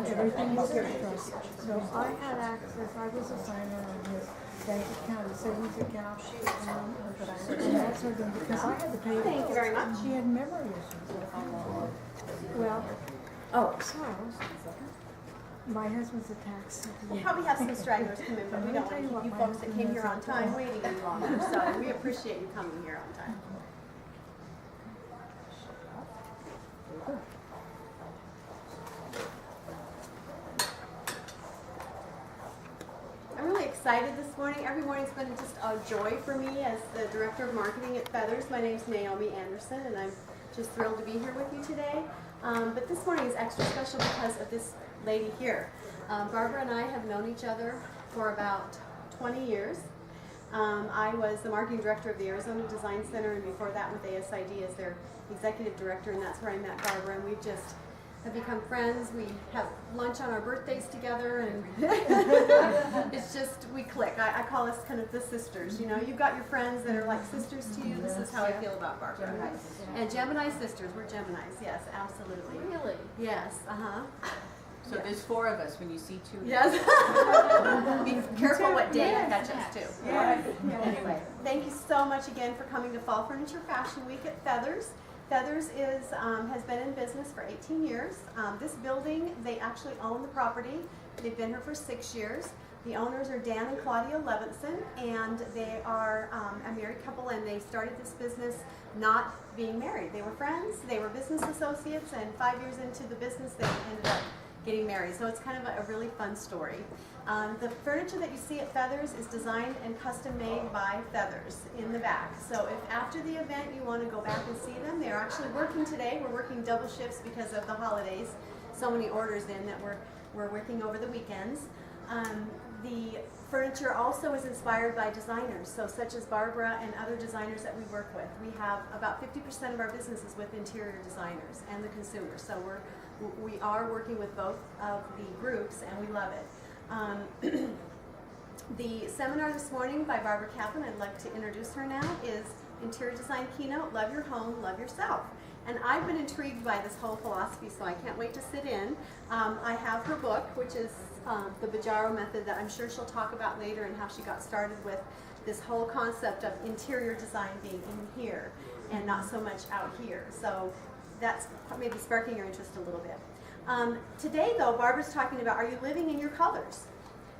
everything was in trust. So I had access, I was a signer on his bank account, his savings account, and that sort of thing, because I had to pay. Thank you very much. She had memory issues. Well, so, my husband's a tax. We'll probably have some stragglers come in, but we don't want to keep you folks that came here on time waiting any longer. So we appreciate you coming here on time. I'm really excited this morning. Every morning's been just a joy for me as the Director of Marketing at Feathers. My name's Naomi Anderson, and I'm just thrilled to be here with you today. But this morning is extra special because of this lady here. Barbara and I have known each other for about 20 years. I was the Marketing Director of the Arizona Design Center, and before that with ASID as their Executive Director, and that's where I met Barbara, and we've just have become friends. We have lunch on our birthdays together, and it's just, we click. I call us kind of the sisters. You know, you've got your friends that are like sisters to you. This is how I feel about Barbara. And Gemini sisters. We're Geminis. Yes, absolutely. Really? Yes. So there's 4 of us when you see 2. Yes. Be careful what day you catch us too. Yes. Anyway, thank you so much again for coming to Fall Furniture Fashion Week at Feathers. Feathers is, has been in business for 18 years. This building, they actually own the property. They've been here for 6 years. The owners are Dan and Claudia Levinson, and they are a married couple, and they started this business not being married. They were friends, they were business associates, and 5 years into the business they ended up getting married. So it's kind of a really fun story. The furniture that you see at Feathers is designed and custom made by Feathers in the back. So if after the event you want to go back and see them, they're actually working today. We're working double shifts because of the holidays. So many orders in that we're working over the weekends. The furniture also is inspired by designers, so such as Barbara and other designers that we work with. We have about 50% of our businesses with interior designers and the consumers. So we are working with both of the groups, and we love it. The seminar this morning by Barbara Kaplan, I'd like to introduce her now, is Interior Design Keynote, Love Your Home, Love Yourself. And I've been intrigued by this whole philosophy, so I can't wait to sit in. I have her book, which is the Bajaro Method, that I'm sure she'll talk about later, and how she got started with this whole concept of interior design being in here and not so much out here. So that's maybe sparking your interest a little bit. Today, though, Barbara's talking about, are you living in your colors?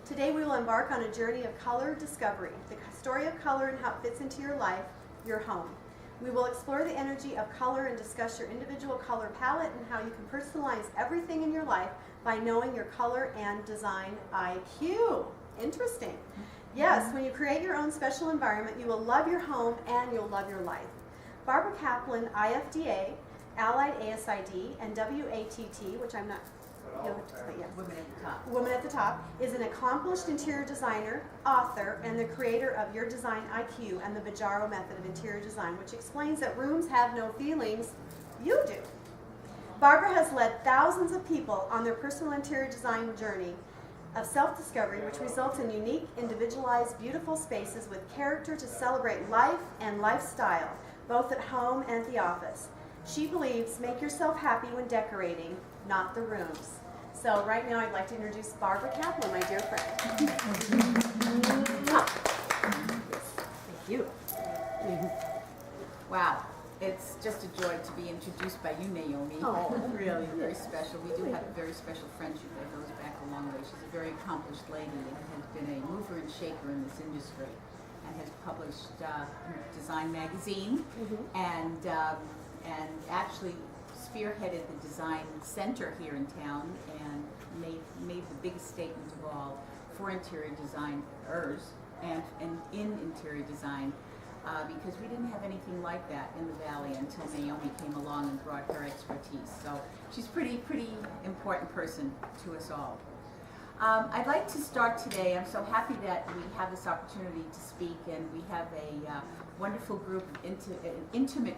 Today we will embark on a journey of color discovery, the story of color and how it fits into your life, your home. We will explore the energy of color and discuss your individual color palette and how you can personalize everything in your life by knowing your color and design IQ. Interesting. Yes, when you create your own special environment, you will love your home and you'll love your life. Barbara Kaplan, IFDA, Allied ASID, and WATT, which I'm not, Woman at the Top, is an accomplished interior designer, author, and the creator of Your Design IQ and the Bajaro Method of Interior Design, which explains that rooms have no feelings. You do. Barbara has led thousands of people on their personal interior design journey of self-discovery, which results in unique, individualized, beautiful spaces with character to celebrate life and lifestyle, both at home and at the office. She believes, make yourself happy when decorating, not the rooms. So right now I'd like to introduce Barbara Kaplan, my dear friend. Thank you. Wow, it's just a joy to be introduced by you, Naomi. Oh, really, very special. We do have a very special friendship that goes back a long way. She's a very accomplished lady and has been a mover and shaker in this industry, and has published Design Magazine, and actually spearheaded the design center here in town and made the biggest statement of all for interior designers and in interior design, because we didn't have anything like that in the Valley until Naomi came along and brought her expertise. So she's a pretty important person to us all. I'd like to start today. I'm so happy that we have this opportunity to speak, and we have a wonderful group, an intimate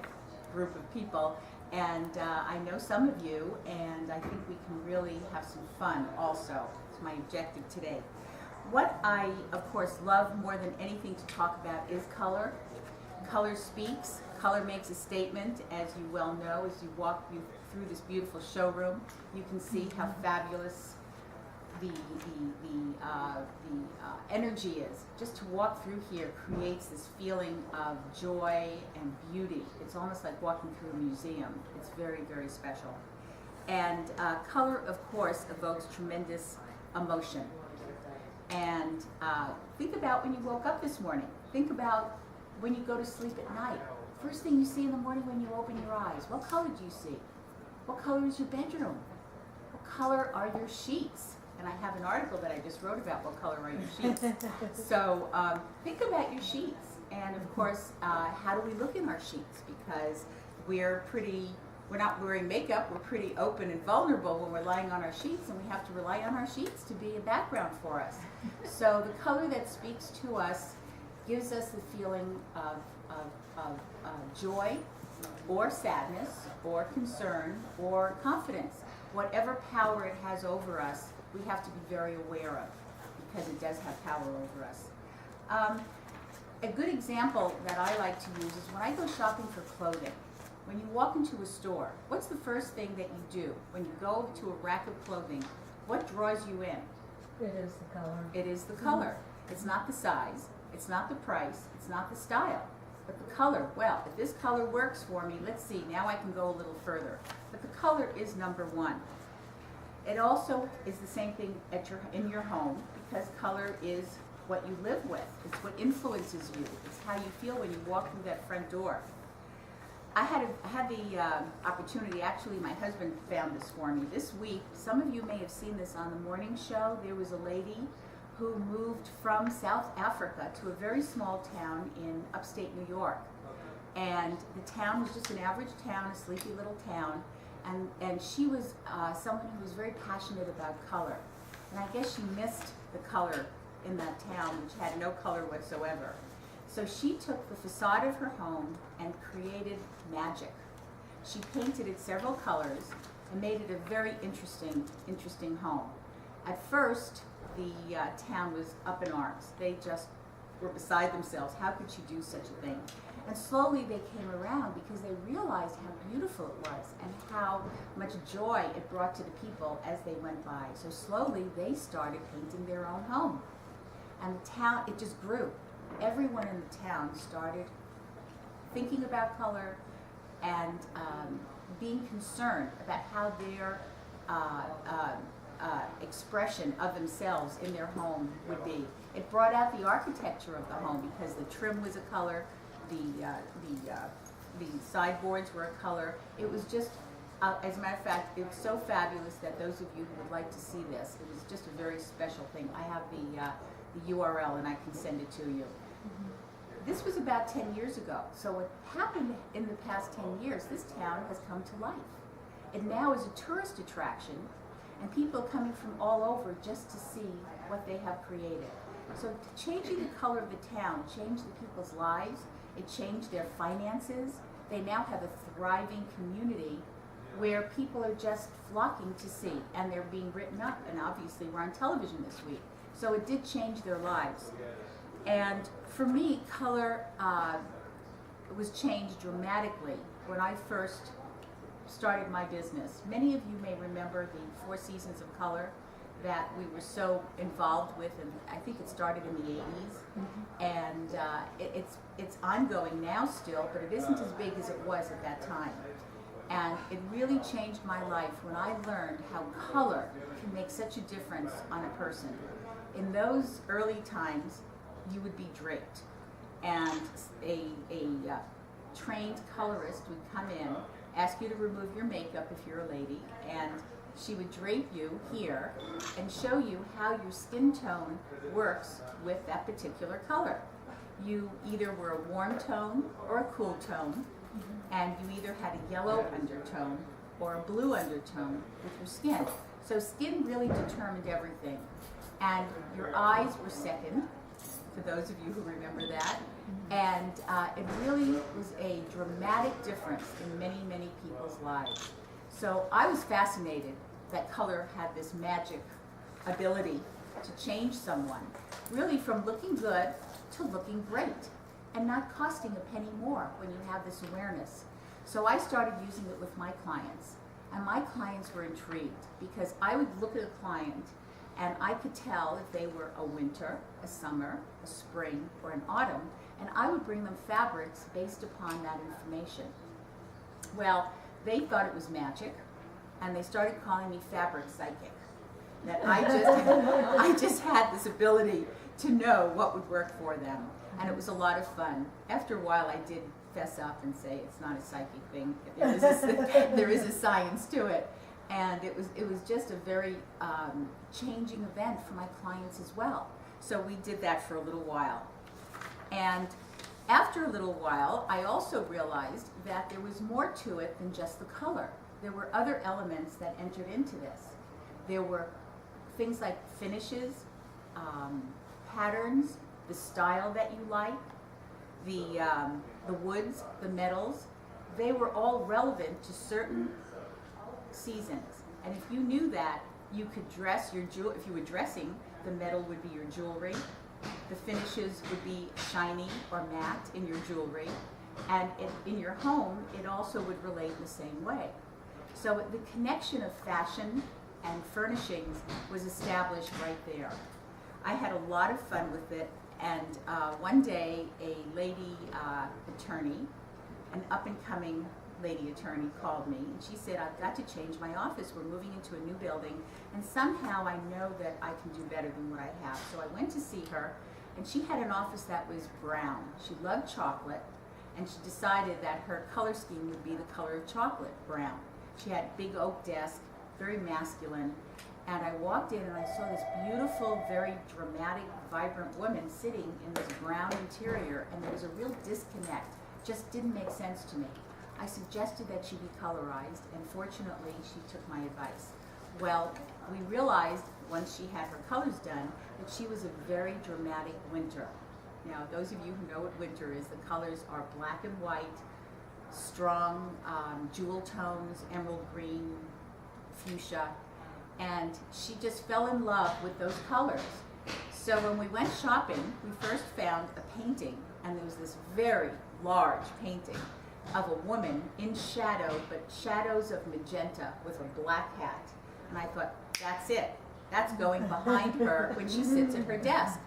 group of people, and I know some of you, and I think we can really have some fun also. It's my objective today. What I, of course, love more than anything to talk about is color. Color speaks. Color makes a statement, as you well know, as you through this beautiful showroom, you can see how fabulous the energy is. Just to walk through here creates this feeling of joy and beauty. It's almost like walking through a museum. It's very, very special. And color, of course, evokes tremendous emotion. And think about when you woke up this morning. Think about when you go to sleep at night. First thing you see in the morning when you open your eyes, what color do you see? What color is your bedroom? What color are your sheets? And I have an article that I just wrote about what color are your sheets. So think about your sheets. And of course, how do we look in our sheets? Because we're not wearing makeup, we're pretty open and vulnerable when we're lying on our sheets, and we have to rely on our sheets to be a background for us. So the color that speaks to us gives us the feeling of joy, or sadness, or concern, or confidence. Whatever power it has over us, we have to be very aware of, because it does have power over us. A good example that I like to use is when I go shopping for clothing. When you walk into a store, what's the first thing that you do? When you go to a rack of clothing, what draws you in? It is the color. It is the color. It's not the size, it's not the price, it's not the style, but the color. Well, if this color works for me, let's see, now I can go a little further. But the color is number one. It also is the same thing in your home, because color is what you live with. It's what influences you. It's how you feel when you walk through that front door. I had the opportunity, actually my husband found this for me. This week, some of you may have seen this on the morning show, there was a lady who moved from South Africa to a very small town in upstate New York. And the town was just an average town, a sleepy little town. And she was someone who was very passionate about color. And I guess she missed the color in that town, which had no color whatsoever. So she took the facade of her home and created magic. She painted it several colors and made it a very interesting home. At first, the town was up in arms. They just were beside themselves. How could she do such a thing? And slowly they came around, because they realized how beautiful it was and how much joy it brought to the people as they went by. So slowly they started painting their own home. And the town, it just grew. Everyone in the town started thinking about color and being concerned about how their expression of themselves in their home would be. It brought out the architecture of the home, because the trim was a color, the sideboards were a color. It was just, as a matter of fact, it was so fabulous that those of you who would like to see this, it was just a very special thing. I have the URL and I can send it to you. This was about 10 years ago. So what happened in the past 10 years, this town has come to life. It now is a tourist attraction, and people are coming from all over just to see what they have created. So changing the color of the town changed the people's lives. It changed their finances. They now have a thriving community where people are just flocking to see, and they're being written up, and obviously we're on television this week. So it did change their lives. And for me, color was changed dramatically when I first started my business. Many of you may remember the 4 Seasons of Color that we were so involved with, and I think it started in the 80s. And it's ongoing now still, but it isn't as big as it was at that time. And it really changed my life when I learned how color can make such a difference on a person. In those early times, you would be draped, and a trained colorist would come in, ask you to remove your makeup if you're a lady, and she would drape you here and show you how your skin tone works with that particular color. You either were a warm tone or a cool tone, and you either had a yellow undertone or a blue undertone with your skin. So skin really determined everything. And your eyes were second, for those of you who remember that. And it really was a dramatic difference in many, many people's lives. So I was fascinated that color had this magic ability to change someone, really from looking good to looking great, and not costing a penny more when you have this awareness. So I started using it with my clients. And my clients were intrigued because I would look at a client and I could tell if they were a winter, a summer, a spring, or an autumn, and I would bring them fabrics based upon that information. Well, they thought it was magic, and they started calling me fabric psychic. That I just had this ability to know what would work for them, and it was a lot of fun. After a while, I did fess up and say it's not a psychic thing. There is a science to it, and it was just a very changing event for my clients as well. So we did that for a little while, and after a little while, I also realized that there was more to it than just the color. There were other elements that entered into this. There were things like finishes, patterns, the style that you like, the woods, the metals. They were all relevant to certain seasons. And if you knew that, you could dress your jewel. If you were dressing, the metal would be your jewelry. The finishes would be shiny or matte in your jewelry. And in your home, it also would relate in the same way. So the connection of fashion and furnishings was established right there. I had a lot of fun with it, and one day a lady attorney, an up-and-coming lady attorney, called me, and she said, I've got to change my office. We're moving into a new building, and somehow I know that I can do better than what I have. So I went to see her, and she had an office that was brown. She loved chocolate, and she decided that her color scheme would be the color of chocolate, brown. She had a big oak desk, very masculine, and I walked in and I saw this beautiful, very dramatic, vibrant woman sitting in this brown interior, and there was a real disconnect. Just didn't make sense to me. I suggested that she be colorized, and fortunately she took my advice. Well, we realized once she had her colors done that she was a very dramatic winter. Now, those of you who know what winter is, the colors are black and white, strong jewel tones, emerald green, fuchsia, and she just fell in love with those colors. So when we went shopping, we first found a painting, and there was this very large painting of a woman in shadow, but shadows of magenta with a black hat. And I thought, that's it. That's going behind her when she sits at her desk.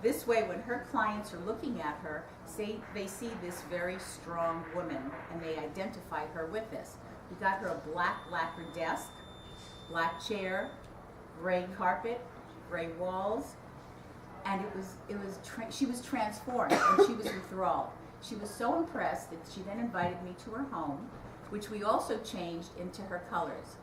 This way, when her clients are looking at her, they see this very strong woman, and they identify her with this. We got her a black lacquer desk, black chair, gray carpet, gray walls, and she was transformed, and she was enthralled. She was so impressed that she then invited me to her home, which we also changed into her colors.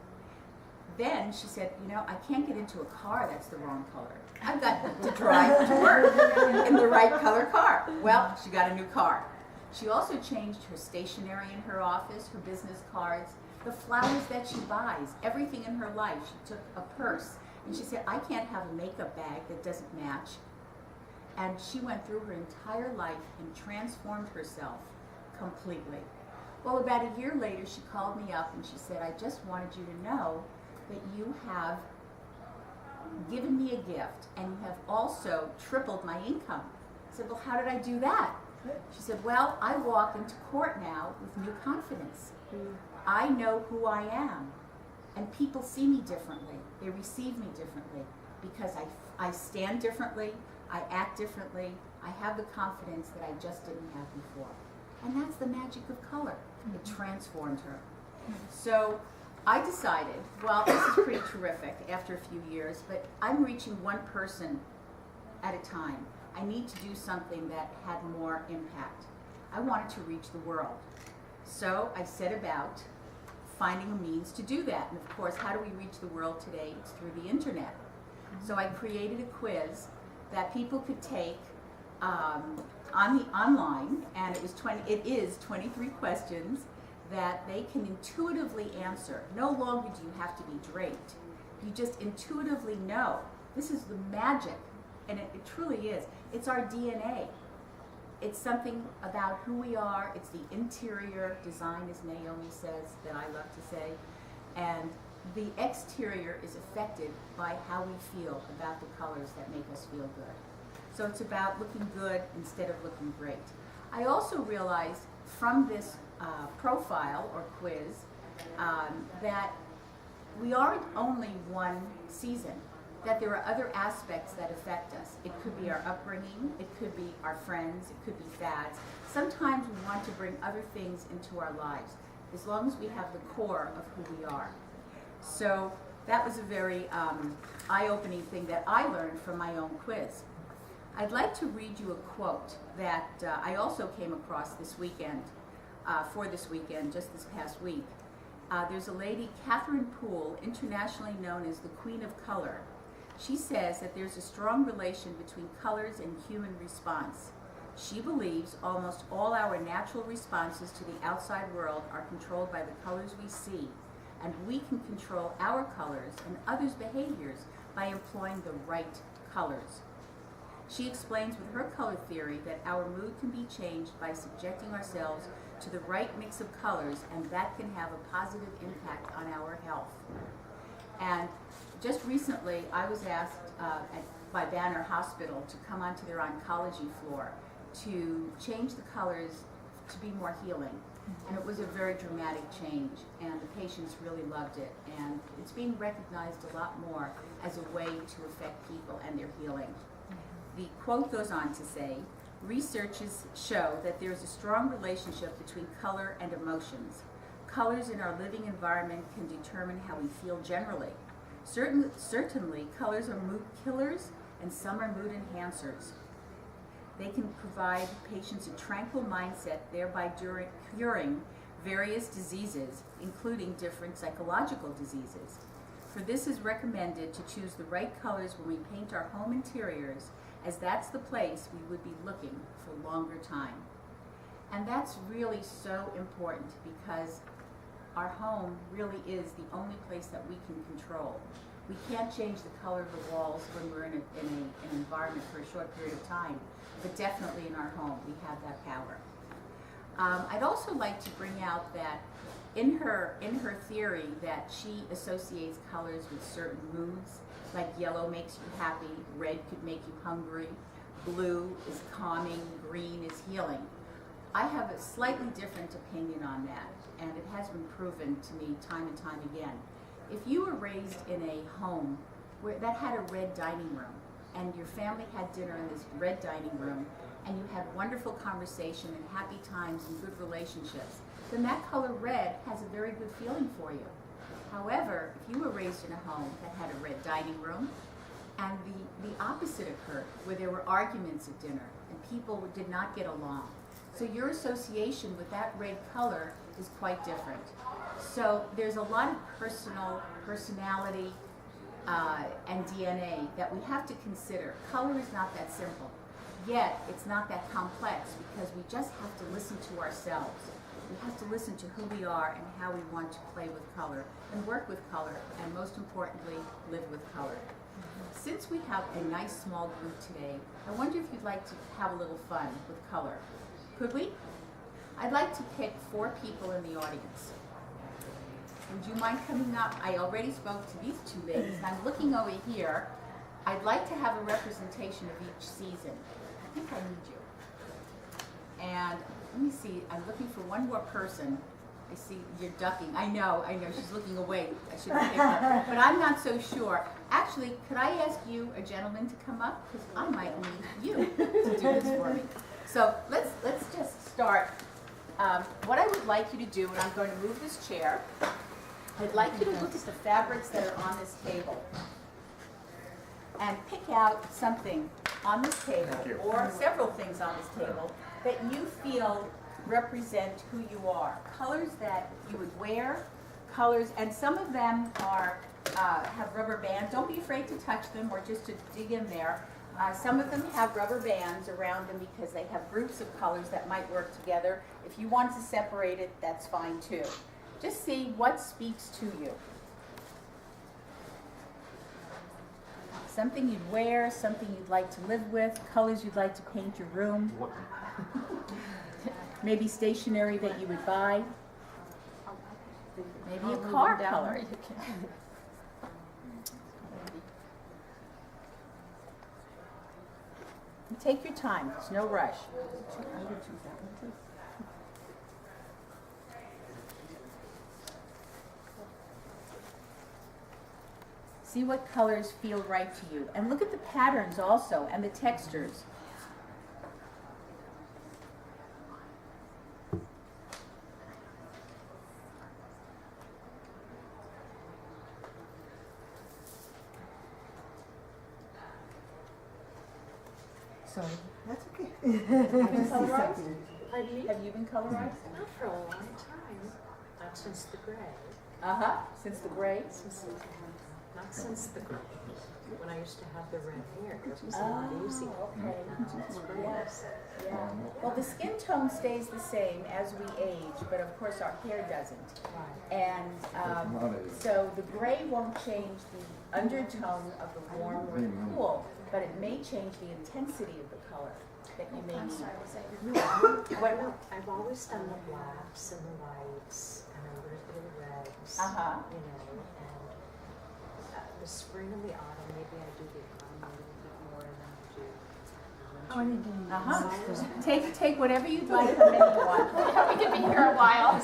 Then she said, you know, I can't get into a car that's the wrong color. I've got to drive to work in the right color car. Well, she got a new car. She also changed her stationery in her office, her business cards, the flowers that she buys, everything in her life. She took a purse, and she said, I can't have a makeup bag that doesn't match. And she went through her entire life and transformed herself completely. Well, about a year later, she called me up and she said, I just wanted you to know that you have given me a gift, and you have also tripled my income. I said, well, how did I do that? She said, well, I walk into court now with new confidence. I know who I am, and people see me differently. They receive me differently because I stand differently, I act differently, I have the confidence that I just didn't have before. And that's the magic of color. It transformed her. So I decided, well, this is pretty terrific after a few years, but I'm reaching one person at a time. I need to do something that had more impact. I wanted to reach the world. So I set about finding a means to do that. And of course, how do we reach the world today? It's through the internet. So I created a quiz that people could take online, and it is 23 questions that they can intuitively answer. No longer do you have to be draped. You just intuitively know. This is the magic, and it truly is. It's our DNA. It's something about who we are. It's the interior design, as Naomi says, that I love to say. And the exterior is affected by how we feel about the colors that make us feel good. So it's about looking good instead of looking great. I also realized from this profile or quiz that we aren't only one season, that there are other aspects that affect us. It could be our upbringing, it could be our friends, it could be fads. Sometimes we want to bring other things into our lives, as long as we have the core of who we are. So that was a very eye-opening thing that I learned from my own quiz. I'd like to read you a quote that I also came across this weekend, just this past week. There's a lady, Catherine Poole, internationally known as the Queen of Color. She says that there's a strong relation between colors and human response. She believes almost all our natural responses to the outside world are controlled by the colors we see, and we can control our colors and others' behaviors by employing the right colors. She explains with her color theory that our mood can be changed by subjecting ourselves to the right mix of colors, and that can have a positive impact on our health. And just recently, I was asked by Banner Hospital to come onto their oncology floor to change the colors to be more healing. And it was a very dramatic change, and the patients really loved it. And it's being recognized a lot more as a way to affect people and their healing. The quote goes on to say, researches show that there's a strong relationship between color and emotions. Colors in our living environment can determine how we feel generally. Certainly, colors are mood killers and some are mood enhancers. They can provide patients a tranquil mindset, thereby curing various diseases, including different psychological diseases. For this is recommended to choose the right colors when we paint our home interiors, as that's the place we would be looking for longer time. And that's really so important, because our home really is the only place that we can control. We can't change the color of the walls when we're in an environment for a short period of time, but definitely in our home we have that power. I'd also like to bring out that in her theory that she associates colors with certain moods, like yellow makes you happy, red could make you hungry, blue is calming, green is healing. I have a slightly different opinion on that, and it has been proven to me time and time again. If you were raised in a home that had a red dining room, and your family had dinner in this red dining room, and you had wonderful conversation and happy times and good relationships, then that color red has a very good feeling for you. However, if you were raised in a home that had a red dining room, and the opposite occurred, where there were arguments at dinner and people did not get along, so your association with that red color is quite different. So there's a lot of personality, and DNA that we have to consider. Color is not that simple, yet it's not that complex, because we just have to listen to ourselves. We have to listen to who we are and how we want to play with color and work with color, and most importantly, live with color. Since we have a nice small group today, I wonder if you'd like to have a little fun with color. Could we? I'd like to pick 4 people in the audience. Would you mind coming up? I already spoke to these 2 ladies, and I'm looking over here. I'd like to have a representation of each season. I think I need you. And let me see, I'm looking for one more person. I see you're ducking. I know, she's looking away. I should pick her. But I'm not so sure. Actually, could I ask you, a gentleman, to come up? Because I might need you to do this for me. So let's just start. What I would like you to do, and I'm going to move this chair, I'd like you to look at the fabrics that are on this table and pick out something on this table, or several things on this table, that you feel represent who you are. Colors that you would wear, colors, and some of them are have rubber bands. Don't be afraid to touch them or just to dig in there. Some of them have rubber bands around them because they have groups of colors that might work together. If you want to separate it, that's fine too. Just see what speaks to you. Something you'd wear, something you'd like to live with, colors you'd like to paint your room. Maybe stationery that you would buy. Maybe a car color. Take your time, there's no rush. See what colors feel right to you. And look at the patterns also and the textures. Sorry, that's okay. Pardon me? Have you been colorized? Not for a long time. Not since the gray. Uh-huh. Since the gray? Not since the gray. When I used to have the red hair, it was a lot easier. Okay. It's pretty Yes. Yeah. Well, the skin tone stays the same as we age, but of course our hair doesn't. And so the gray won't change the undertone of the warm or the cool, but it may change the intensity of the color that you may need. I've always done the blacks and the whites and a little bit of reds. Uh-huh. You know, and the spring and the autumn, maybe I do the autumn a little bit more than I do the Oh, I need to. Uh-huh. Take whatever you'd like from anyone. We could be here a while.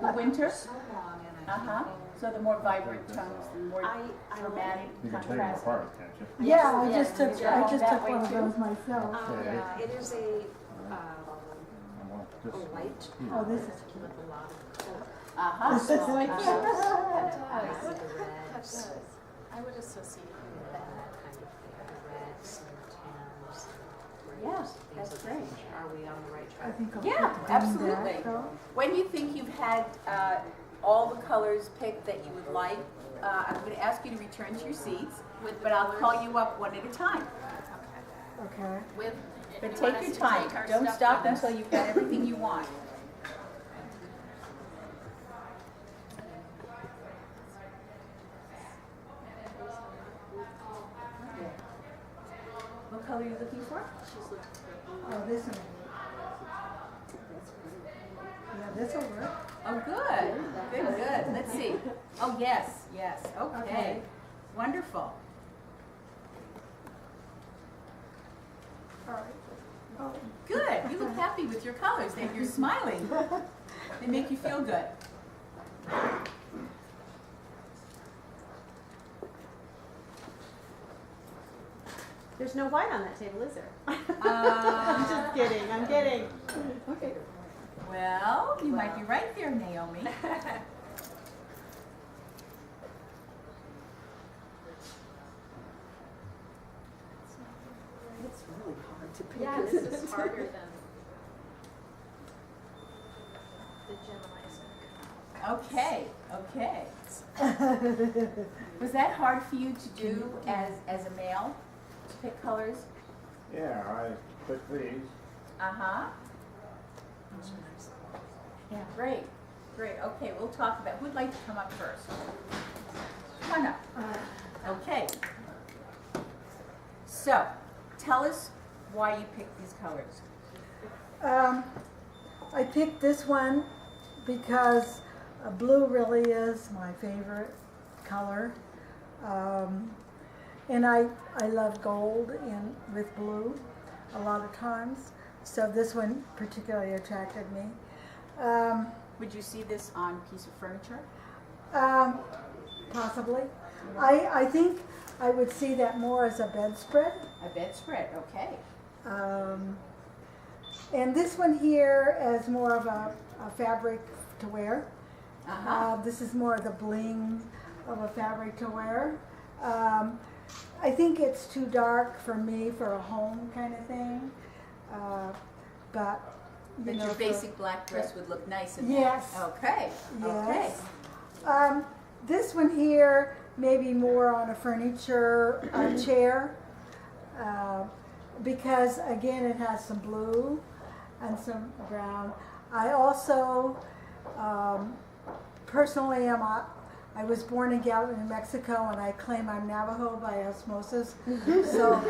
The winter? so long and I Uh-huh. So the more vibrant tones, the more I dramatic You can take them contrast. apart, can't you? Yeah, I Yes, just took, yeah. I just That took way one of too. those myself. It is a light Oh, this is cute. with a lot of color. Uh-huh. So I That see does. the reds I would associate it with and that. that kind of thing, the reds and the tans and Yeah, greys, things that's of that great. nature. Are we on the right I track? think I'll Yeah, put them absolutely. back, though. When you think you've had all the colors picked that you would like, I'm going to ask you to return to your seats, but I'll call you up one at a time. Okay. With, But if you want take us your to time. take our Don't stuff stop with us. until you've got everything you want. What color are you looking for? Oh, this one. Yeah, this will work. Oh, good. Good, good. Let's see. Oh, yes, yes. Okay. Okay. Wonderful. All right. Oh, Good. You look happy with your colors. You're smiling. They make you feel good. There's no white on that table, is there? I'm just kidding, I'm kidding. okay. Well, you might be right there, Naomi. It's really hard to pick. Yeah, this is harder than the Gemini. Okay, okay. Was that hard for you to do as a male, to pick colors? Yeah, I picked these. Uh-huh. Yeah, great, great. Okay, we'll talk about, who'd like to come up first? Come on up. Okay. So, tell us why you picked these colors. I picked this one because blue really is my favorite color. And I love gold with blue a lot of times. So this one particularly attracted me. Would you see this on a piece of furniture? Possibly. I think I would see that more as a bedspread. A bedspread, okay. And this one here as more of a fabric to wear. Uh-huh. This is more of the bling of a fabric to wear. I think it's too dark for me for a home kind of thing. But you But know, your for- basic black dress would look nice in Yes. that. Okay, okay. Yes. This one here, maybe more on a furniture chair, because again, it has some blue and some brown. I also, personally, I was born in Gallup, New Mexico, and I claim I'm Navajo by osmosis. So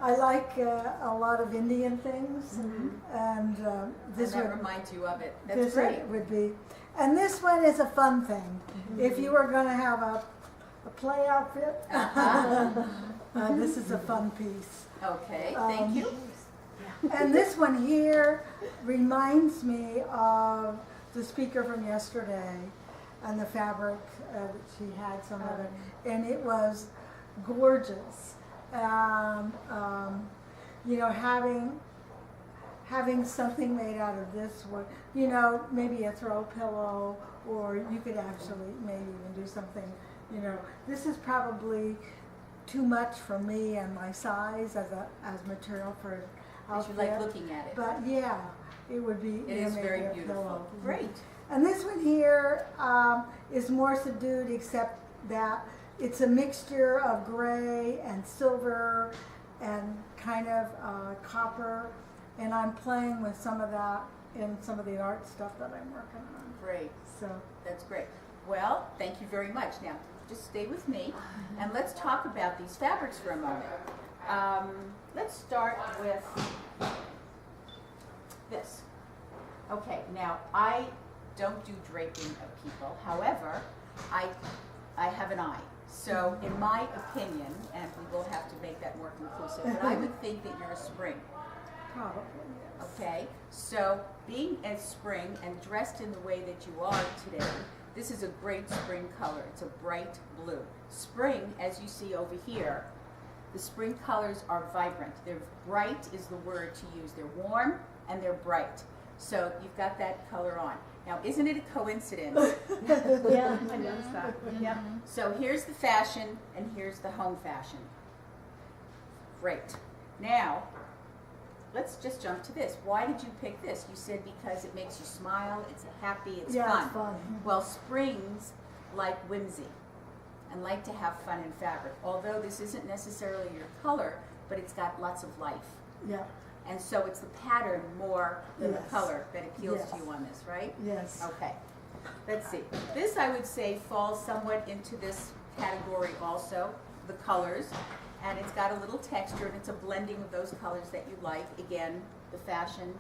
I like a lot of Indian things, and this And that would. reminds you of it. That's This great. would be, and this one is a fun thing. If you were going to have a play outfit, this is a fun piece. Okay, thank you. And this one here reminds me of the speaker from yesterday. on the fabric that she had some of it, and it was gorgeous. You know, having something made out of this wood, you know, maybe a throw pillow, or you could actually maybe even do something, you know, this is probably too much for me and my size as material for an Did you outfit. like looking at it? But yeah, it would be. It is maybe very a beautiful. pillow. Great. And this one here is more subdued, except that it's a mixture of gray and silver and kind of copper. And I'm playing with some of that in some of the art stuff that I'm working on. Great. So That's great. Well, thank you very much. Now, just stay with me, and let's talk about these fabrics for a moment. Let's start with this. Okay, now I don't do draping of people. However, I have an eye. So in my opinion, and we will have to make that more conclusive, but I would think that you're a spring. probably, yes. Okay, so being a spring and dressed in the way that you are today, this is a great spring color. It's a bright blue. Spring, as you see over here, the spring colors are vibrant. They're bright is the word to use. They're warm and they're bright. So you've got that color on. Now, isn't it a coincidence? Yeah, I noticed that. Yep. So here's the fashion and here's the home fashion. Great. Now, let's just jump to this. Why did you pick this? You said because it makes you smile, it's happy, it's Yeah, fun. it's fun. Well, springs like whimsy and like to have fun in fabric. Although this isn't necessarily your color, but it's got lots of life. Yeah, And so it's the pattern more than Yes. the color that appeals to Yes. you on this, right? yes. Okay, let's see. This, I would say, falls somewhat into this category also, the colors. And it's got a little texture, and it's a blending of those colors that you like. Again, the fashion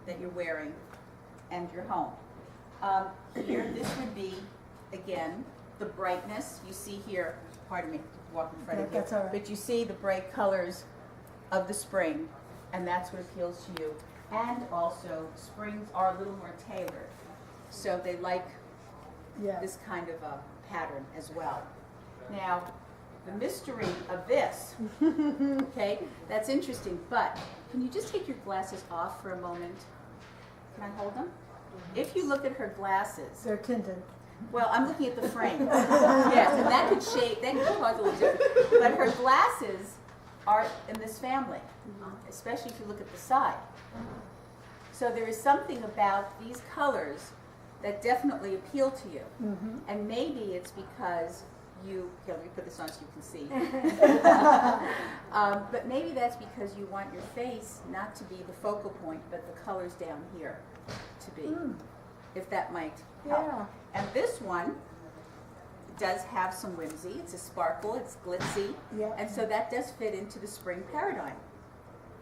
that you're wearing and your home. Here, this would be, again, the brightness. You see here, pardon me, walk in front of you. That's all right. But you see the bright colors of the spring, and that's what appeals to you. And also, springs are a little more tailored. So they like Yeah. this kind of a pattern as well. Now, the mystery of this, okay, that's interesting, but can you just take your glasses off for a moment? Can I hold them? If you look at her glasses, They're tinted. well, I'm looking at the frame. Yes, and that could shade, that could cause a little difference. But her glasses are in this family, especially if you look at the side. So there is something about these colors that definitely appeal to you. Mm-hmm. And maybe it's because you, here, let me put this on so you can see. But maybe that's because you want your face not to be the focal point, but the colors down here to be, if that might help. Yeah. And this one does have some whimsy. It's a sparkle, it's glitzy, Yeah. and so that does fit into the spring paradigm.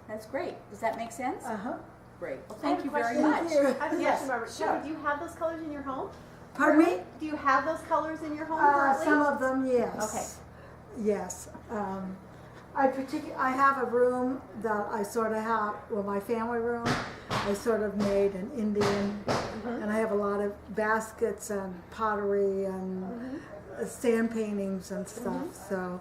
That's great. Does that make sense? Uh-huh. Great. Well, I have thank you a very question. much. Thank you. I have a Yes, question, Barbara. sure. Debbie, do you have those colors in your home? Pardon me? Do you have those colors in your home currently? Some of them, yes. Okay. Yes. I have a room that I sort of have, well, my family room, I sort of made an Indian, and I have a lot of baskets and pottery and sand paintings and stuff. So,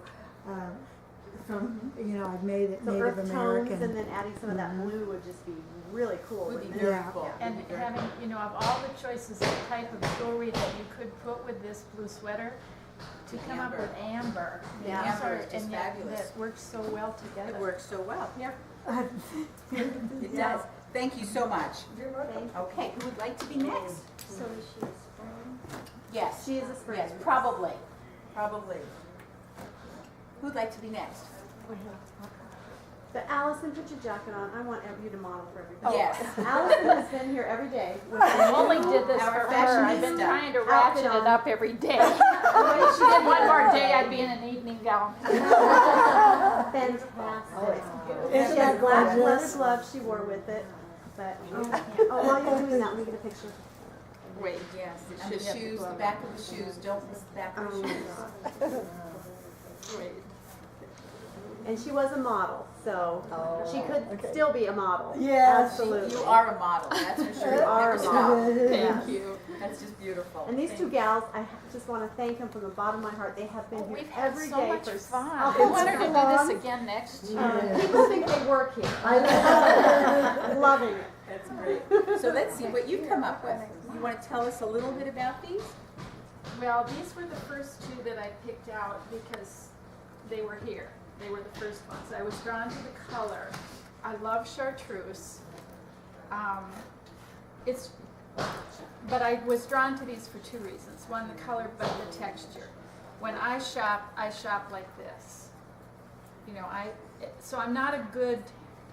from, you know, I've made it So Native earth American. tones and then adding some of that blue would just be really cool. Would be wouldn't it? very Yeah. cool. And Would be very having, you know, of all the choices of type of jewelry that you could put with this blue sweater, to come up with amber. The you know, amber sort is of- just and yet fabulous. that works so well together. It works so well. Yeah, it Yeah. does. Thank you so much. Thank you. Okay, who would like to be next? So is she a spring? Yes. She is a spring. Yes, probably. Probably. Who'd like to be next? But Allison, put your jacket on. I want you to model for everybody. Yes. Allison has been here every day. With I only did this Our for her. I've been fashionista trying to outfit ratchet on. it up every day. If she did one more day, I'd be in an evening gown. Fantastic. Isn't She has that black leather gorgeous? gloves she wore with it. But while you're doing that, let me get a picture. Wait, yes. And the shoes, the back of the shoes, don't miss the back of the shoes. Great. And she was a model, so she could still be a model. Yes. Absolutely. You are a model, that's for sure. You are Never a stop. model. Thank you. That's just beautiful. And these two gals, I just want to thank them from the bottom of my heart. They have been here We've had every so day much for fun. Oh, I want her to long. do this again next year. People think they work here. Loving it. That's great. So let's see what you've come up with. You want to tell us a little bit about these? Well, these were the first two that I picked out because they were here. They were the first ones. I was drawn to the color. I love chartreuse. But I was drawn to these for two reasons. One, the color, but the texture. When I shop like this. You know, so I'm not a good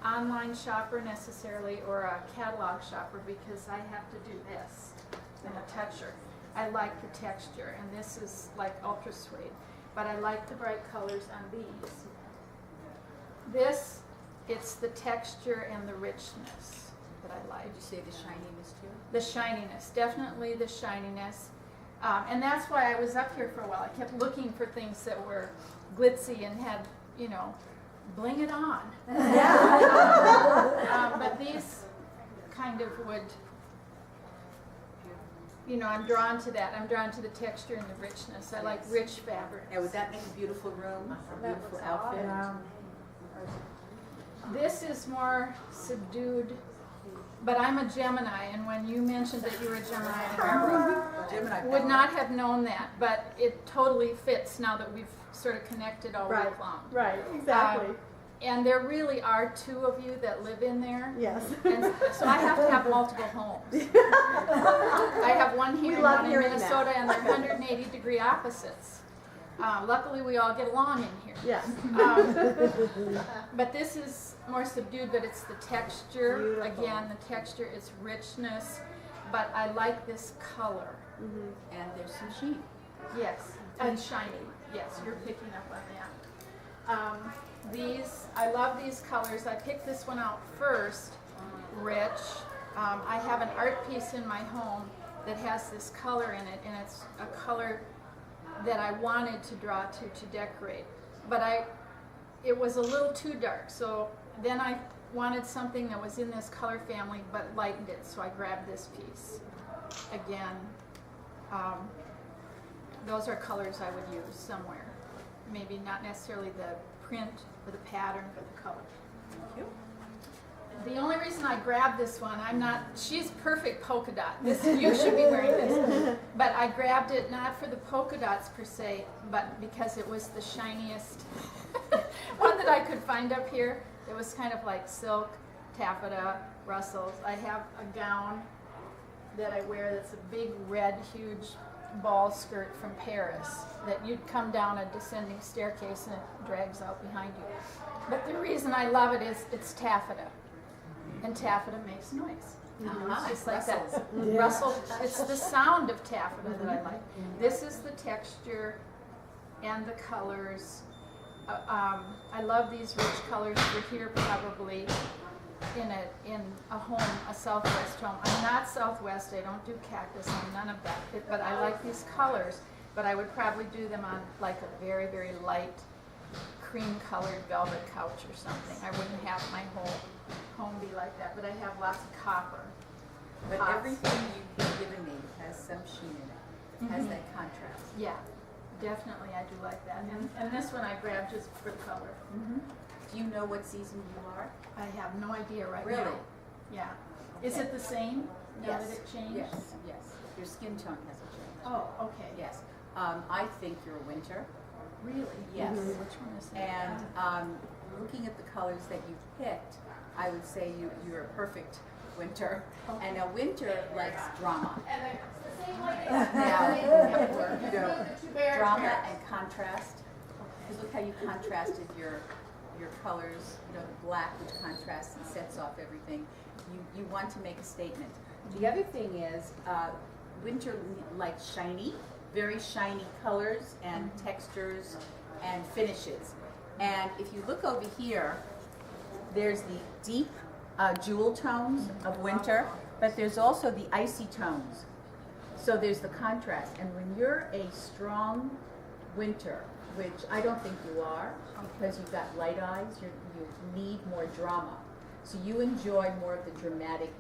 online shopper necessarily or a catalog shopper because I have to do this and a toucher. I like the texture, and this is like ultra suede, but I like the bright colors on these. This, it's the texture and the richness that I like. Did you say the shininess too? The shininess, definitely the shininess. And that's why I was up here for a while. I kept looking for things that were glitzy and had, you know, bling it on. But these kind of would, you know, I'm drawn to that. I'm drawn to the texture and the richness. I like rich fabric. Now, would that make a beautiful room, a beautiful outfit? This is more subdued, but I'm a Gemini, and when you mentioned that you were a Gemini, Gemini I would not have known that, but it totally fits now that we've sort of connected all Right. week long. Right, exactly. And there really are two of you that live in there. Yes. And so I have to have multiple homes. I have one here We and love one in hearing that. Minnesota, and they're 180-degree opposites. Luckily, we all get along in here. Yes. But this is more subdued, but it's the texture. Beautiful. Again, the texture, its richness. But I like this color. And there's some sheen. Yes, and shiny. Yes, you're picking up on that. These, I love these colors. I picked this one out first, rich. I have an art piece in my home that has this color in it, and it's a color that I wanted to draw to decorate. But it was a little too dark, so then I wanted something that was in this color family but lightened it, so I grabbed this piece. Again, those are colors I would use somewhere. Maybe not necessarily the print or the pattern, but the color. Thank you. The only reason I grabbed this one, she's perfect polka dot. You should be wearing this. But I grabbed it not for the polka dots per se, but because it was the shiniest one that I could find up here. It was kind of like silk, taffeta, Brussels. I have a gown that I wear that's a big red, huge ball skirt from Paris that you'd come down a descending staircase and it drags out behind you. But the reason I love it is it's taffeta. And taffeta makes noise. It's just like that. Rustle. It's the sound of taffeta that I like. This is the texture and the colors. I love these rich colors. We're here probably in a home, a Southwest home. I'm not Southwest. I don't do cactus. I'm none of that. But I like these colors. But I would probably do them on like a very, very light cream-colored velvet couch or something. I wouldn't have my whole home be like that, but I have lots of copper. But pots. everything you've given me has some sheen in it. Has that contrast. Yeah, definitely I do like that. And this one I grabbed just for the color. Do you know what season you are? I have no idea right Really? now. Yeah. Is Okay. it the same now that it changed? Yes, yes. Your skin tone hasn't changed. Oh, okay. Yes. I think you're winter. Really? Yes. Which one is that? And looking at the colors that you picked, I would say you're a perfect winter. And a winter likes drama. Now, you know, drama and contrast. Because look how you contrasted your colors. You know, the black, which contrasts and sets off everything. You want to make a statement. The other thing is, winter likes shiny, very shiny colors and textures and finishes. And if you look over here, there's the deep jewel tones of winter, but there's also the icy tones. So there's the contrast. And when you're a strong winter, which I don't think you are, because you've got light eyes, you need more drama. So you enjoy more of the dramatic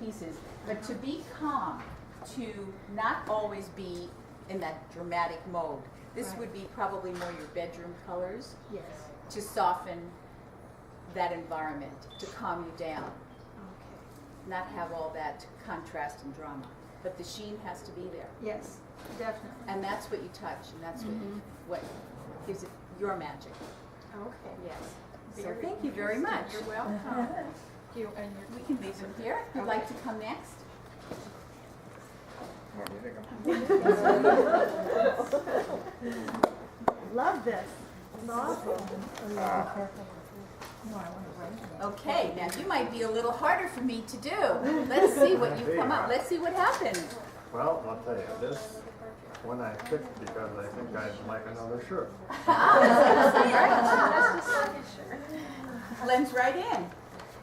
pieces. But to be calm, to not always be in that dramatic mode. This Right. would be probably more your bedroom colors Yes. to soften that environment, to calm you down, Okay. not have all that contrast and drama. But the sheen has to be there. Yes, definitely. And that's what you touch, and that's what gives it your magic. Okay. Yes. So Very thank you very much. You're welcome. You and your We can leave them here. If you'd like to come next. Love this. Okay, now you might be a little harder for me to do. Let's see what you come up. Let's see what happens. Well, I'll tell you, this one I picked because I think I'd like another shirt. Blends right in.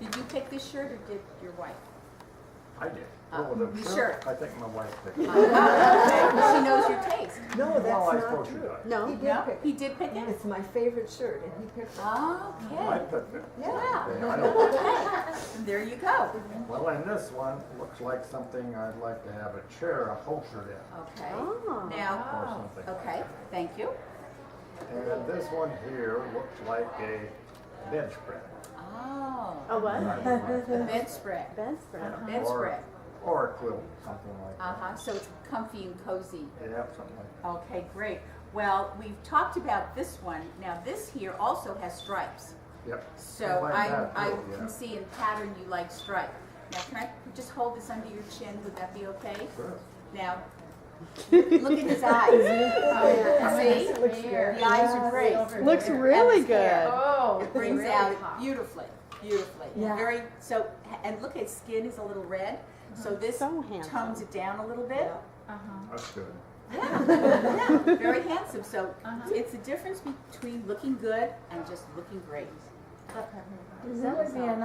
Did you pick this shirt or did your wife? I did. Oh, the you shirt, sure? I think my wife picked it. She knows your taste. No, Well, that's I not suppose she true. does. No. He did No, pick he it. did pick it? It's my favorite shirt, and he picked it. I Okay. picked it. Wow. Okay, I don't- Okay. There you go. Well, and this one looks like something I'd like to have a chair upholstered in, Okay. Oh. Now, or something. okay, thank you. And this one here looks like a bedspread. Oh, A what? a bedspread. Bedspread. Bedspread. Or a quilt, something like that. Uh-huh, so it's comfy and cozy. Yeah, something like that. Okay, great. Well, we've talked about this one. Now, this here also has stripes. Yep. So like that I too, can yeah. see in pattern you like stripe. Now, can I just hold this under your chin? Would that be okay? Sure. Now, look at his eyes. See? The eyes are great. Looks And really his hair. good. Oh, It brings really out hot. beautifully, beautifully. Yeah. Very, so, and look, his skin is a little red. So this So handsome. tones it down a little bit. Uh-huh. That's good. Yeah, very handsome. So Uh-huh. it's the difference between looking good and just looking great. That would be a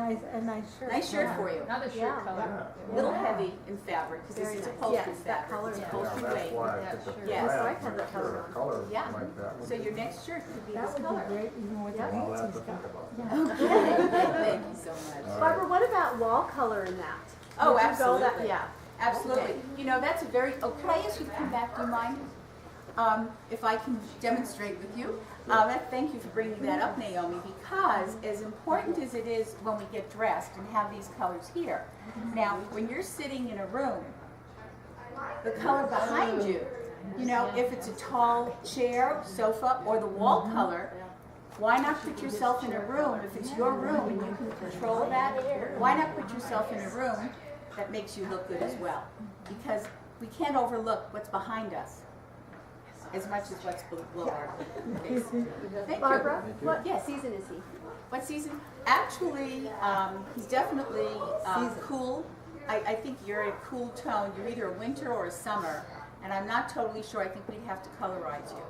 nice shirt. Nice shirt for you. Another shirt Yeah. color. A little heavy in fabric because this Very is nice. upholstery Yes, that fabric. color It's is Yeah, upholstery that's weight. why I Yeah, picked the sure. Yes. red, I have that sure, color a color Yeah. like that would So be- your next shirt could be That this would color. be great, even with the Yeah. I'll boots have he's to got. think about it. Thank you so much. All Barbara, right. what about wall color in that? Oh, Would you go that- absolutely. Yeah. Absolutely. You know, that's a very, oh, can I ask you to come back, do you mind? If I can demonstrate with you. Thank you for bringing that up, Naomi, because as important as it is when we get dressed and have these colors here, now, when you're sitting in a room, the color behind you, you know, if it's a tall chair, sofa, or the wall color, why not put yourself in a room, if it's your room and you can control that, why not put yourself in a room that makes you look good as well? Because we can't overlook what's behind us as much as what's below our face. Thank Barbara, you. what Yes. season is he? What season? Actually, he's definitely cool. I think you're a cool tone. You're either a winter or a summer. And I'm not totally sure. I think we'd have to colorize you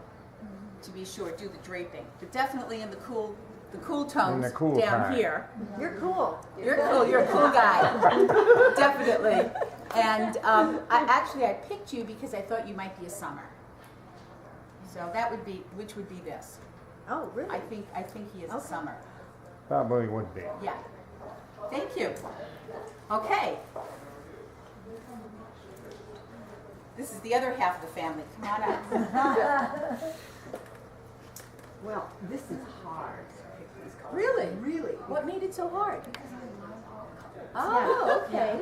to be sure, do the draping. But definitely in the cool tones the cool down time. here. You're cool. You're cool. You're a cool guy. Definitely. And I picked you because I thought you might be a summer. So that would be, which would be this. Oh, really? I think he is a summer. Probably would be. Yeah. Thank you. Okay. This is the other half of the family. Come on up. Well, this is hard. Really? Really. What made it so hard? Oh, okay.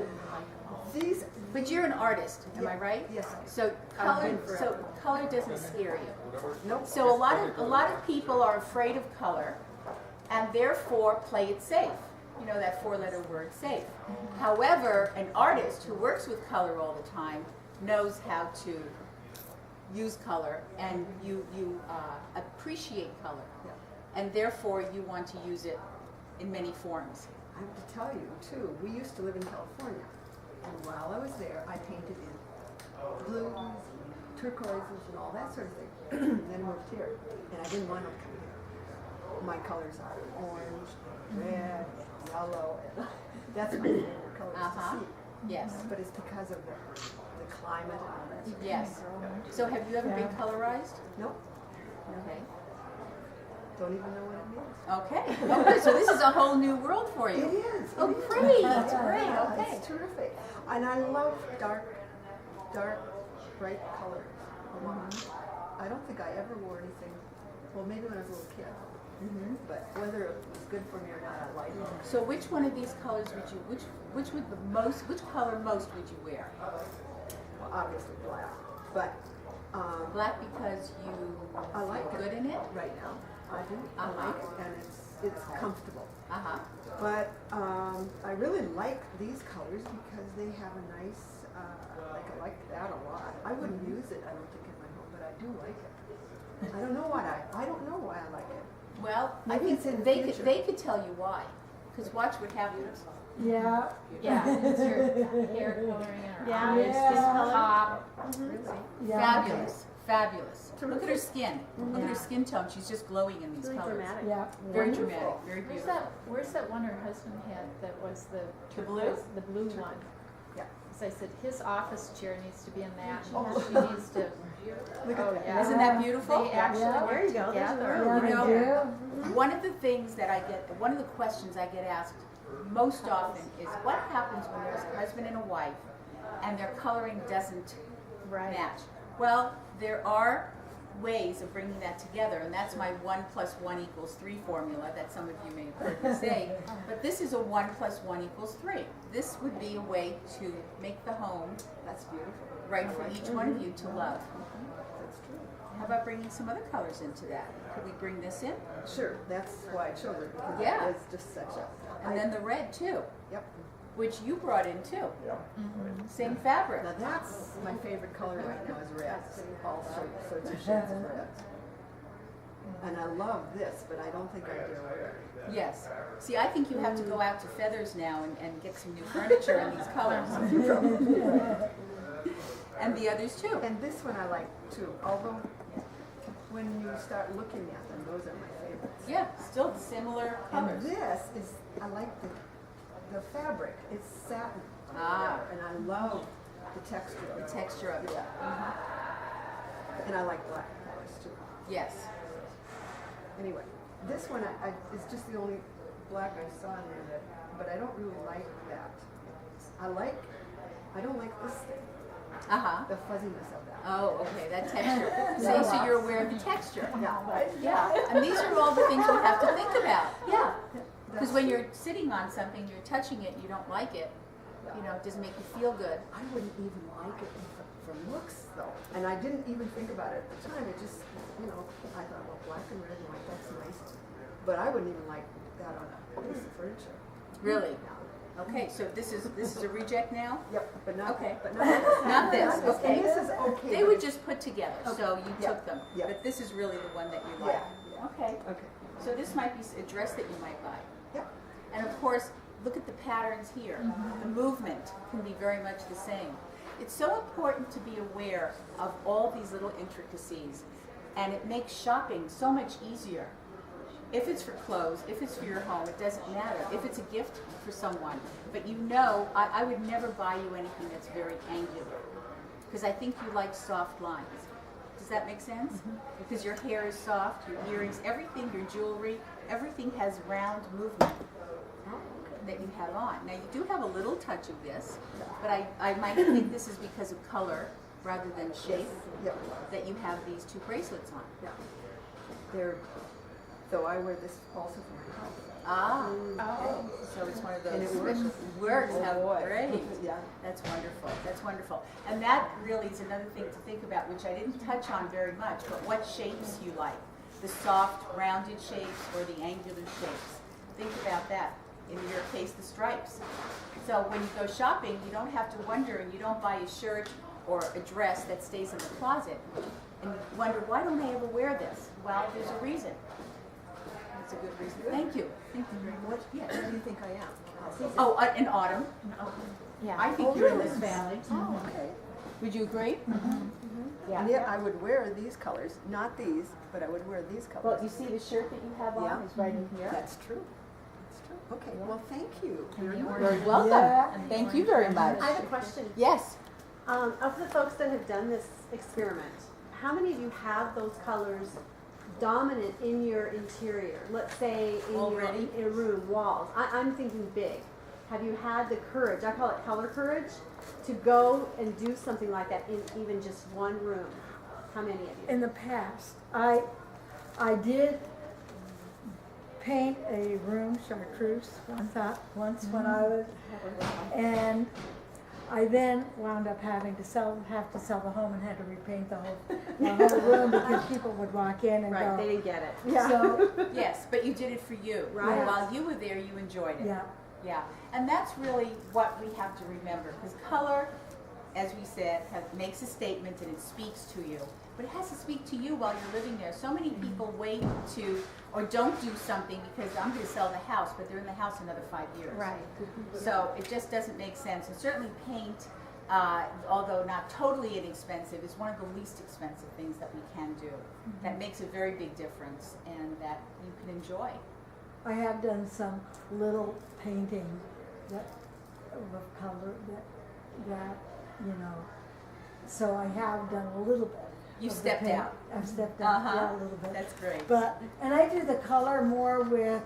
These, But you're an artist, am I right? yes. So color doesn't scare you. Nope. So a lot of people are afraid of color, and therefore play it safe. You know that four-letter word, safe. However, an artist who works with color all the time knows how to use color, and you appreciate color, and therefore you want to use it in many forms. I have to tell you, too, we used to live in California. And while I was there, I painted in blues, turquoises, and all that sort of thing. Then moved here. And I didn't want to come here. My colors are orange, red, yellow, and that's my favorite colors to see. Yes. But it's because of the climate and all that. Sort of Yes. So have you ever been colorized? Nope. Okay. Don't even know what it means. Okay. Okay. So this is a whole new world for It you. is. Oh, it is. great. Yeah, Great. Okay. It's terrific. And I love dark dark, bright colors a lot. I don't think I ever wore anything, well, maybe when I was a little kid. But whether it was good for me or not, I liked it. So which one of these colors would you, which color most would you wear? Well, obviously black, but Black because you I like feel it. good in it? Right now, I do. I like it, and it's comfortable. Uh-huh. But I really like these colors because they have a nice, like I like that a lot. I wouldn't use it, I don't think, in my home, but I do like it. I don't know why I like it. Well, I Maybe think it's in the they future. could tell you why. Because watch what happens. Yeah. Yeah, it's your hair coloring or Yeah, eyes, yeah. this top. Really? Yeah. Fabulous, fabulous. Look at her skin. Look at her skin tone. She's just glowing in these Really colors. dramatic. Yeah. Very Wonderful. dramatic, very beautiful. Where's that one her husband had that was the The blue? turquoise, the blue one? Yeah. So I said, his office chair needs to be in that, Oh. and she needs to, Look oh, at that. yeah. Isn't that beautiful? They actually Yeah. There work you go. There's a together. room. Yeah, You they know, do. one of the things that I get, one of the questions I get asked most often is what happens when there's a husband and a wife and their coloring doesn't Right. match? Well, there are ways of bringing that together, and that's my 1 + 1 = 3 formula that some of you may have heard me say. But this is a 1 + 1 = 3. This would be a way to make the home That's beautiful. right for each one of you to love. That's true. How about bringing some other colors into that? Could we bring this in? Sure, that's why I chose it, because Yeah. it was just such a. And then the red too, Yep. which you brought in too. Yeah. Same fabric. Now that's my favorite color right now is red. All sorts of shades of red. And I love this, but I don't think I dare wear it. Yes. See, I think you have to go out to Feathers now and get some new furniture in these colors. And the others too. And this one I like too, although when you start looking at them, those are my favorites. Yeah, still similar And colors. this is, I like the fabric, it's satin. Ah. And I love the texture of The it. texture of it. Yeah. And I like black colors too. Yes. Anyway, this one is just the only black I saw in there but I don't really like that. I don't like this thing, Uh-huh. the fuzziness of that. Oh, okay, that texture. See, so you're aware of the texture. Yeah, right? Yeah, and these are all the things we have to think about. Yeah. Because That's when true. you're sitting on something, you're touching it, you don't like it, you know, it doesn't make you feel good. I wouldn't even like it for looks though. And I didn't even think about it at the time. It just, I thought, well, black and red and white, that's nice. But I wouldn't even like that on a piece of furniture. Really? Okay, so this is a reject now? Yep, but not, Okay. but not this. Not this, okay. And this is okay. They but were it's- just put together, so you Yeah, took them. yeah. But this is really the one that you like. Yeah, Okay. okay. So this might be a dress that you might buy. Yep. And of course, look at the patterns here. The movement can be very much the same. It's so important to be aware of all these little intricacies, and it makes shopping so much easier. If it's for clothes, if it's for your home, it doesn't matter. If it's a gift for someone, but I would never buy you anything that's very angular, because I think you like soft lines. Does that make sense? Because your hair is soft, your earrings, everything, your jewelry, everything has round movement that you have on. Now you do have a little touch of this, but I might think this is because of color rather than shape Yep. that you have these two bracelets on. Yeah. Though I wear this also for my house. Ah, Oh. so it's one of And those it works. special works. Oh, How boy. great! Yeah. That's wonderful. That's wonderful. And that really is another thing to think about, which I didn't touch on very much. But what shapes you like? The soft, rounded shapes or the angular shapes? Think about that. In your case, the stripes. So when you go shopping, you don't have to wonder, and you don't buy a shirt or a dress that stays in the closet, and you wonder, why don't I ever wear this? Well, there's a reason. It's a good reason. Thank you. Thank you very much. What do you think I am? Oh, in autumn. Yeah. I think Oh, you're in really? this valley. Oh, okay. Would you agree? And yet I would wear these colors, not these, but I would wear these colors. Well, you see the shirt that you have on Yeah. is right in here. That's true. That's true. Okay, well, thank you. And You're the very welcome. Yeah. And the Thank you orange very much. I have a question. Yes. Of the folks that have done this experiment, how many of you have those colors dominant in your interior? Let's say in Already? your in a room, walls. I'm thinking big. Have you had the courage? I call it color courage. to go and do something like that in even just one room? How many of you? In the past, I did paint a room chartreuse once when I was, and I then wound up having to have to sell the home and had to repaint the whole room because people would walk in and Right, they go, didn't get it. yeah, so, Yes, but you did it for you. Right. While you were there, you enjoyed it. yeah. Yeah, and that's really what we have to remember, because color, as we said, makes a statement and it speaks to you. But it has to speak to you while you're living there. So many people wait to, or don't do something because I'm going to sell the house, but they're in the house another 5 years. Right. So it just doesn't make sense. And certainly paint, although not totally inexpensive, is one of the least expensive things that we can do. That makes a very big difference and that you can enjoy. I have done some little painting that of color that so I have done a little bit. You of the stepped paint. out. I've stepped out, Uh-huh. yeah, a little bit. That's great. And I do the color more with,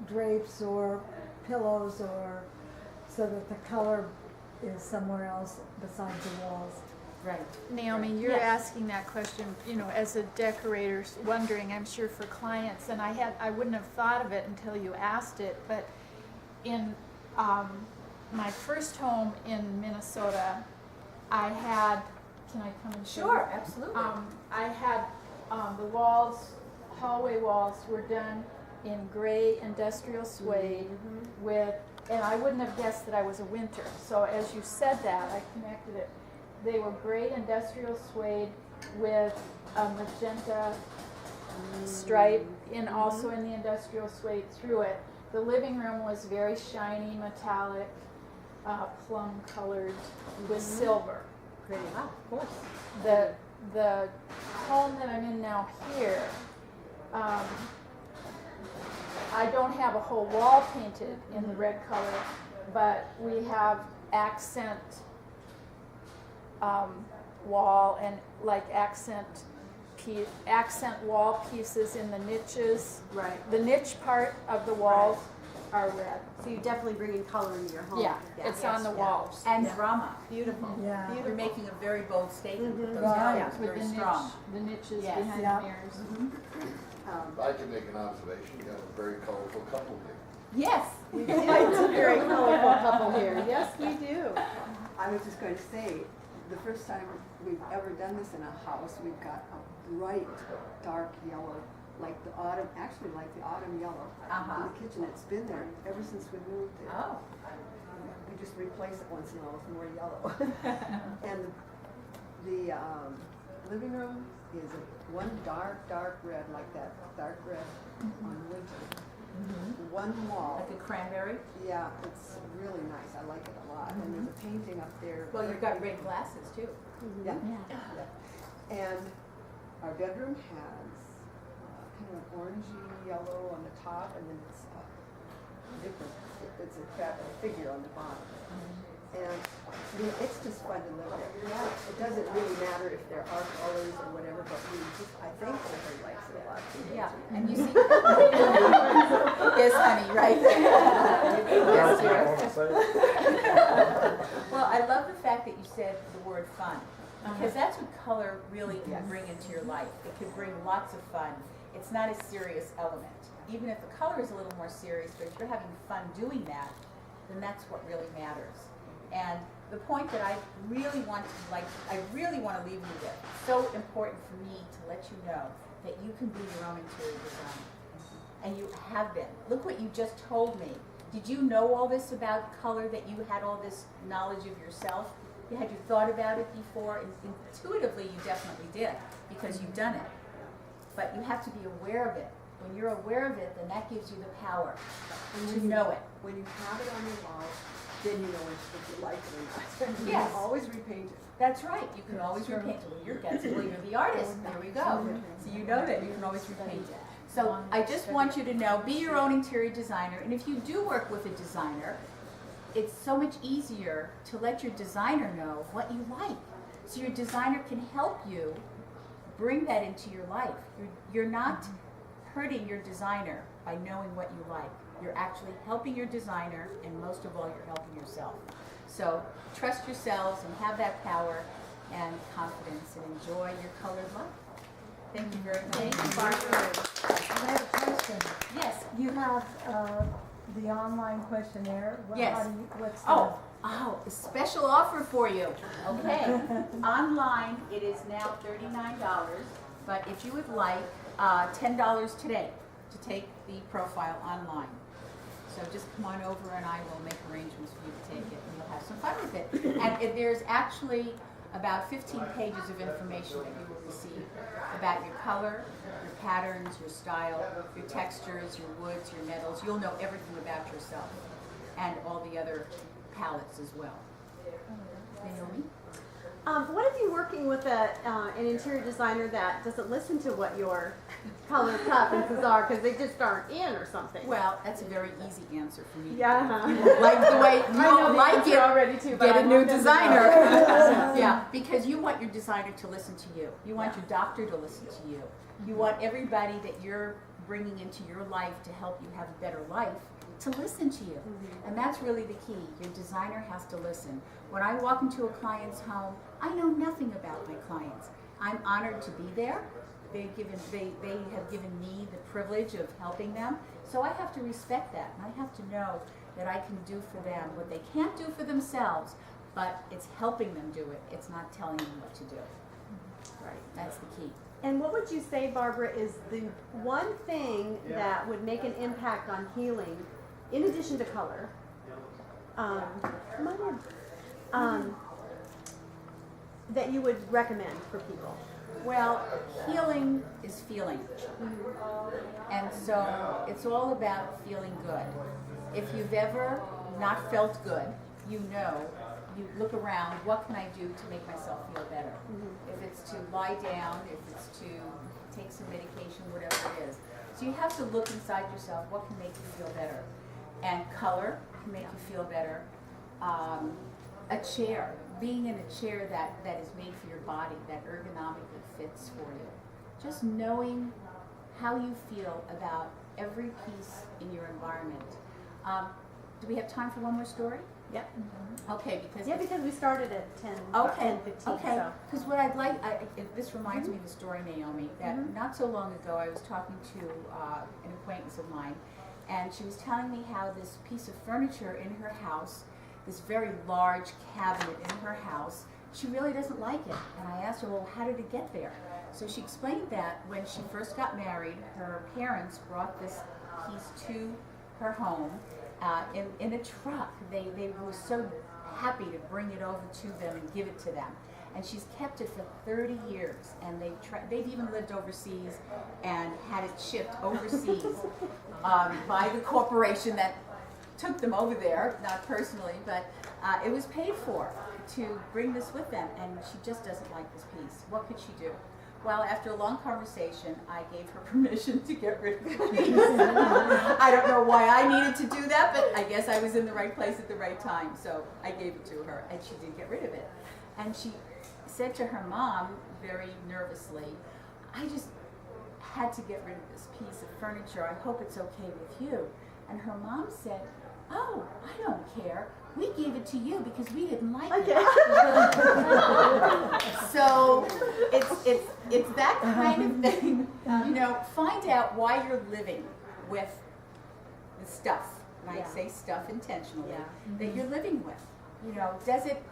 drapes or pillows or so that the color is somewhere else besides the walls. Right. Naomi, you're Yes. asking that question, as a decorator, wondering, I'm sure for clients, and I wouldn't have thought of it until you asked it, but in my first home in Minnesota, I had, can I come and show you? Sure, absolutely. I had, the walls, hallway walls were done in gray industrial suede with, and I wouldn't have guessed that I was a winter. So as you said that, I connected it. They were gray industrial suede with a magenta stripe also in the industrial suede through it. The living room was very shiny, metallic, plum colored with silver. Pretty. Wow, of course. The home that I'm in now here, I don't have a whole wall painted in the red color, but we have accent wall and like accent wall pieces in the niches. Right. The niche part of the walls are red. So you definitely bring in color into your home. Yeah, it's on the walls. And drama. Beautiful. Yeah. Beautiful. You're making a very bold statement with those Right. colors, With very the strong. the niches Yes. behind Yeah. the mirrors. If I can make an observation, you have a very colorful couple here. Yes. We do. It's a very colorful couple here. Yes, we do. I was just going to say, the first time we've ever done this in a house, we've got a bright, dark yellow, like the autumn yellow in the kitchen. It's been there ever since we moved there. Oh. We just replace it once in a while with more yellow. And the living room is one dark red, like that dark red on winter. One wall. Like a cranberry? Yeah, it's really nice. I like it a lot. And there's a painting up there. Well, you've got red glasses too. Yeah. And our bedroom has kind of an orangey yellow on the top, and then it's different. It's a figure on the bottom. And it's just fun to live there. Yeah, it doesn't really matter if there are colors or whatever, but I think everybody likes it a lot. Yeah, and you see. Yes, honey, right? Yes, dear. Well, I love the fact that you said the word fun, because that's what color really can bring into your life. It can bring lots of fun. It's not a serious element. Even if the color is a little more serious, but if you're having fun doing that, then that's what really matters. And the point that I really want to leave you with, so important for me to let you know that you can be your own interior designer. And you have been. Look what you just told me. Did you know all this about color, that you had all this knowledge of yourself? Had you thought about it before? Intuitively, you definitely did, because you've done it. But you have to be aware of it. When you're aware of it, then that gives you the power to know it. When you have it on your wall, then you know if you like it or not. You Yes. can always repaint it. That's right. You can always repaint it. Well, you're the artist. There we go. So you know that you can always repaint it. So I just want you to know, be your own interior designer. And if you do work with a designer, it's so much easier to let your designer know what you like. So your designer can help you bring that into your life. You're not hurting your designer by knowing what you like. You're actually helping your designer, and most of all, you're helping yourself. So trust yourselves and have that power and confidence and enjoy your colored life. Thank you very much. Thank you, Barbara. I have a question. Yes. You have the online questionnaire. Yes. What's Oh, a special offer for you. Okay. Online, it is now $39, but if you would like $10 today to take the profile online. So just come on over and I will make arrangements for you to take it and you'll have some fun with it. And there's actually about 15 pages of information that you will receive about your color, your patterns, your style, your textures, your woods, your metals. You'll know everything about yourself and all the other palettes as well. Naomi? What if you're working with an interior designer that doesn't listen to what your color preferences are because they just aren't in or something? Well, that's a very easy answer for me. Yeah. You won't like the way you don't like it. Already too, but Get I a new want them to designer. know. Yeah, because you want your designer to listen to you. You want your doctor to listen to you. You want everybody that you're bringing into your life to help you have a better life to listen to you. And that's really the key. Your designer has to listen. When I walk into a client's home, I know nothing about my clients. I'm honored to be there. They have given me the privilege of helping them. So I have to respect that. And I have to know that I can do for them what they can't do for themselves, but it's helping them do it. It's not telling them what to do. Right, that's the key. And what would you say, Barbara, is the one thing that would make an impact on healing, in addition to color? Come on in. That you would recommend for people? Well, healing is feeling. And so it's all about feeling good. If you've ever not felt good, you know, you look around, what can I do to make myself feel better? If it's to lie down, if it's to take some medication, whatever it is. So you have to look inside yourself, what can make you feel better? And color can make you feel better. A chair, being in a chair that is made for your body, that ergonomically fits for you. Just knowing how you feel about every piece in your environment. Do we have time for one more story? Yep. Okay, because because we started at 10, okay, 10:15. okay. So. Because what I'd like, this reminds me of the story, Naomi, that not so long ago I was talking to an acquaintance of mine, and she was telling me how this piece of furniture in her house, this very large cabinet in her house, she really doesn't like it. And I asked her, well, how did it get there? So she explained that when she first got married, her parents brought this piece to her home in a truck. They were so happy to bring it over to them and give it to them. And she's kept it for 30 years, and they've even lived overseas and had it shipped overseas by the corporation that took them over there, not personally, but it was paid for to bring this with them, and she just doesn't like this piece. What could she do? Well, after a long conversation, I gave her permission to get rid of the piece. I don't know why I needed to do that, but I guess I was in the right place at the right time, so I gave it to her, and she did get rid of it. And she said to her mom, very nervously, I just had to get rid of this piece of furniture. I hope it's okay with you. And her mom said, oh, I don't care. We gave it to you because we didn't like it. So it's that kind of thing. You know, find out why you're living with the stuff, and I say stuff intentionally, that you're living with. You know,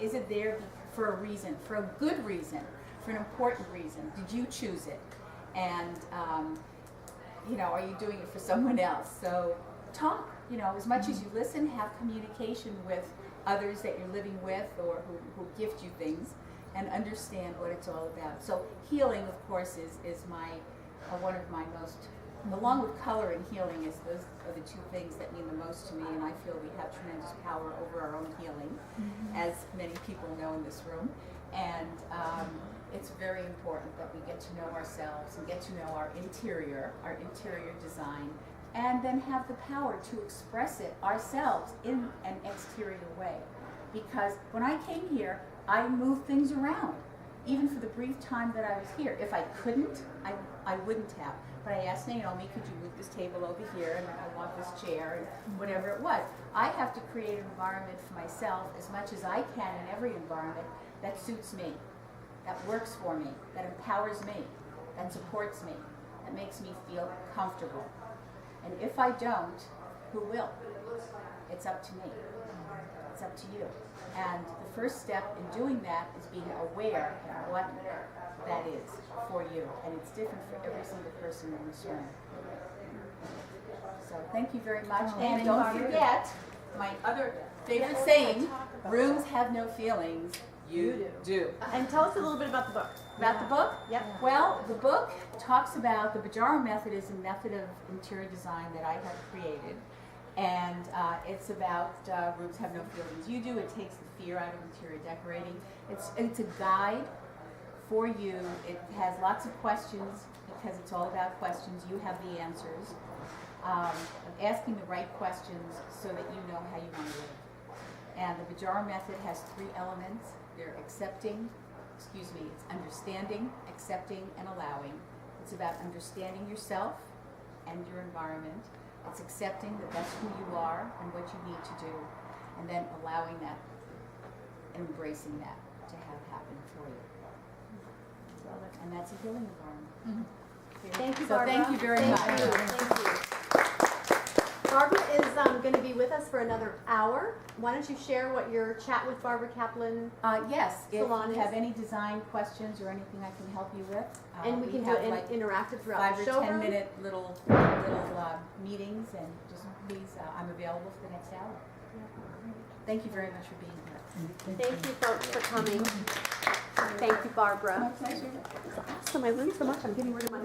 is it there for a reason, for a good reason, for an important reason? Did you choose it? And you know, are you doing it for someone else? So talk. You know, as much as you listen, have communication with others that you're living with or who gift you things, and understand what it's all about. So healing, of course, is my one of my most, along with color and healing, those are the two things that mean the most to me, and I feel we have tremendous power over our own healing, as many people know in this room. And it's very important that we get to know ourselves and get to know our interior design, and then have the power to express it ourselves in an exterior way. Because when I came here, I moved things around. even for the brief time that I was here. If I couldn't, I wouldn't have. But I asked Naomi, could you move this table over here, and I want this chair, and whatever it was. I have to create an environment for myself as much as I can in every environment that suits me, that works for me, that empowers me, that supports me, that makes me feel comfortable. And if I don't, who will? It's up to me. It's up to you. And the first step in doing that is being aware of what that is for you. And it's different for every single person in this room. So thank you very much. And don't forget my other favorite saying, rooms have no feelings. You do. And tell us a little bit about the book. About the book? Yep. Well, the book talks about the Bajaro method is a method of interior design that I have created. And it's about rooms have no feelings. You do. It takes the fear out of interior decorating. It's a guide for you. It has lots of questions because it's all about questions. You have the answers. Asking the right questions so that you know how you want to live. And the Bajaro method has 3 elements. They're it's understanding, accepting, and allowing. It's about understanding yourself and your environment. It's accepting that that's who you are and what you need to do, and then allowing that, embracing that to have happen for you. And that's a healing environment. Thank you, So Barbara. thank you very much. Thank you. Barbara is going to be with us for another hour. Why don't you share what your chat with Barbara Kaplan, Yes, if Salon you is- have any design questions or anything I can help you with. and we can do have it like interactive throughout 5 the or showroom. 10-minute little meetings, and just please, I'm available for the next hour. Thank you very much for being here. Thank you, folks, for coming. Thank you, Barbara. My pleasure. Awesome. I learned so much. I'm getting rid of my.